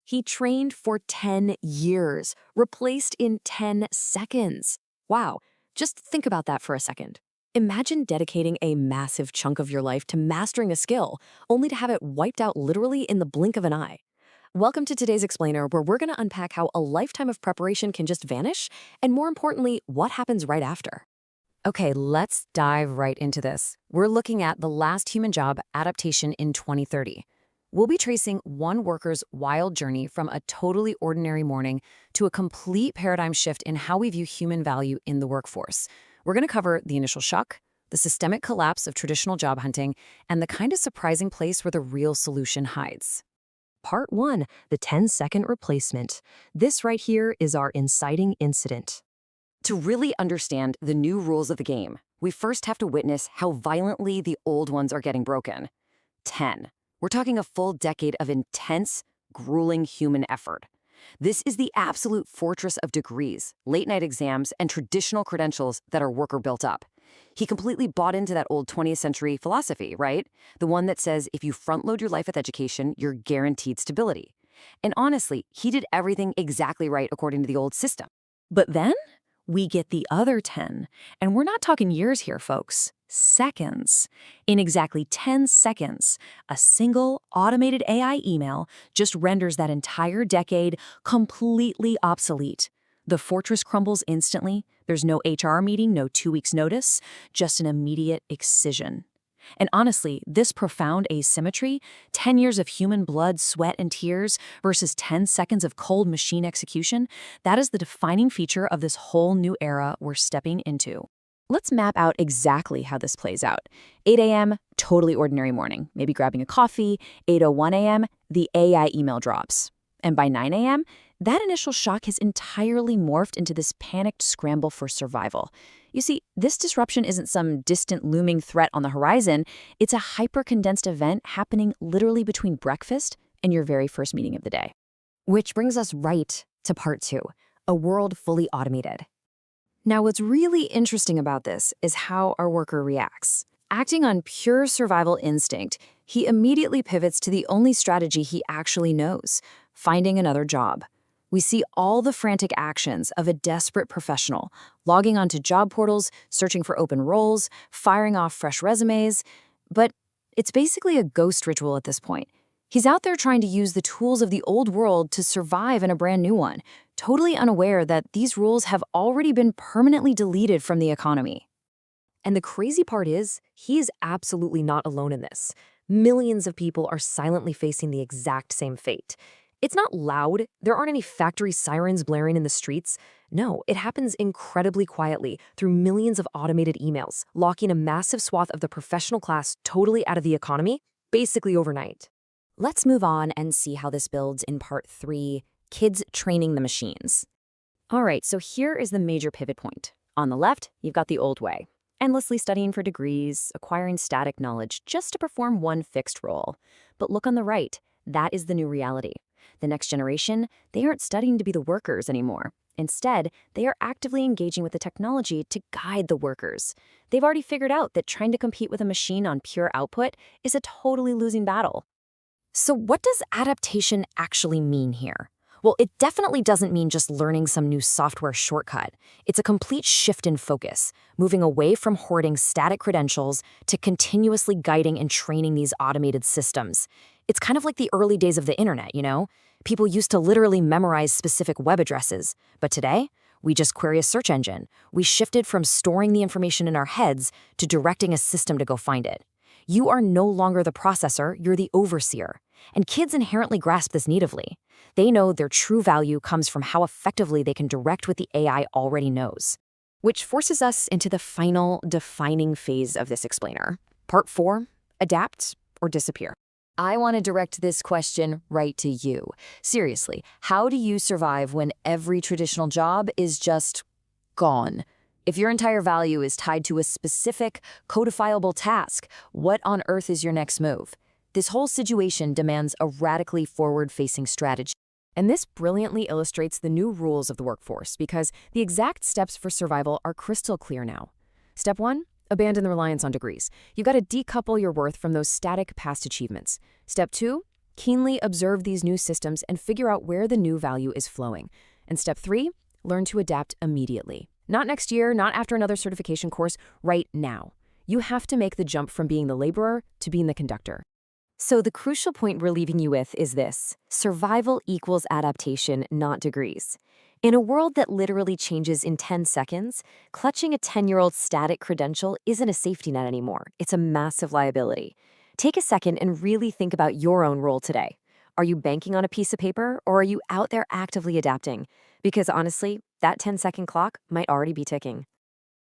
He trained for 10 years, replaced in 10 seconds. Wow, just think about that for a second. Imagine dedicating a massive chunk of your life to mastering a skill, only to have it wiped out literally in the blink of an eye. Welcome to today's Explainer, where we're going to unpack how a lifetime of preparation can just vanish, and more importantly, what happens right after. Okay, let's dive right into this. We're looking at the last human job, adaptation in 2030. We'll be tracing one worker's wild journey from a totally ordinary morning to a complete paradigm shift in how we view human value in the workforce. We're going to cover the initial shock, the systemic collapse of traditional job hunting, and the kind of surprising place where the real solution hides. Part 1, the 10-second replacement. This right here is our inciting incident. To really understand the new rules of the game, we first have to witness how violently the old ones are getting broken. 10. We're talking a full decade of intense, grueling human effort. This is the absolute fortress of degrees, late-night exams, and traditional credentials that our worker built up. He completely bought into that old 20th century philosophy, right? The one that says if you front-load your life with education, you're guaranteed stability. And honestly, he did everything exactly right according to the old system. But then we get the other 10, and we're not talking years here, folks. Seconds. In exactly 10 seconds, a single automated AI email just renders that entire decade completely obsolete. The fortress crumbles instantly. There's no HR meeting, no 2 weeks notice, just an immediate excision. And honestly, this profound asymmetry, 10 years of human blood, sweat, and tears versus 10 seconds of cold machine execution, that is the defining feature of this whole new era we're stepping into. Let's map out exactly how this plays out. 8 a.m., totally ordinary morning, maybe grabbing a coffee. 8:01 a.m., the AI email drops. And by 9 a.m., that initial shock has entirely morphed into this panicked scramble for survival. You see, this disruption isn't some distant looming threat on the horizon. It's a hyper-condensed event happening literally between breakfast and your very first meeting of the day. Which brings us right to part 2, a world fully automated. Now, what's really interesting about this is how our worker reacts. Acting on pure survival instinct, he immediately pivots to the only strategy he actually knows, finding another job. We see all the frantic actions of a desperate professional, logging onto job portals, searching for open roles, firing off fresh resumes. But it's basically a ghost ritual at this point. He's out there trying to use the tools of the old world to survive in a brand new one, totally unaware that these rules have already been permanently deleted from the economy. And the crazy part is, he is absolutely not alone in this. Millions of people are silently facing the exact same fate. It's not loud. There aren't any factory sirens blaring in the streets. No, it happens incredibly quietly through millions of automated emails, locking a massive swath of the professional class totally out of the economy, basically overnight. Let's move on and see how this builds in part 3, kids training the machines. All right, so here is the major pivot point. On the left, you've got the old way, endlessly studying for degrees, acquiring static knowledge just to perform one fixed role. But look on the right, that is the new reality. The next generation, they aren't studying to be the workers anymore. Instead, they are actively engaging with the technology to guide the workers. They've already figured out that trying to compete with a machine on pure output is a totally losing battle. So what does adaptation actually mean here? Well, it definitely doesn't mean just learning some new software shortcut. It's a complete shift in focus, moving away from hoarding static credentials to continuously guiding and training these automated systems. It's kind of like the early days of the internet, you know? People used to literally memorize specific web addresses, but today, we just query a search engine. We shifted from storing the information in our heads to directing a system to go find it. You are no longer the processor, you're the overseer. And kids inherently grasp this natively. They know their true value comes from how effectively they can direct what the AI already knows. Which forces us into the final defining phase of this explainer. Part 4, adapt or disappear. I want to direct this question right to you. Seriously, how do you survive when every traditional job is just gone? If your entire value is tied to a specific, codifiable task, what on earth is your next move? This whole situation demands a radically forward-facing strategy. And this brilliantly illustrates the new rules of the workforce because the exact steps for survival are crystal clear now. Step 1, abandon the reliance on degrees. You've got to decouple your worth from those static past achievements. Step 2, Keenly observe these new systems and figure out where the new value is flowing. And step 3, learn to adapt immediately. Not next year, not after another certification course, right now. You have to make the jump from being the laborer to being the conductor. So the crucial point we're leaving you with is this: survival equals adaptation, not degrees. In a world that literally changes in 10 seconds, clutching a 10-year-old static credential isn't a safety net anymore. It's a massive liability. Take a second and really think about your own role today. Are you banking on a piece of paper, or are you out there actively adapting? Because honestly, that 10-second clock might already be ticking.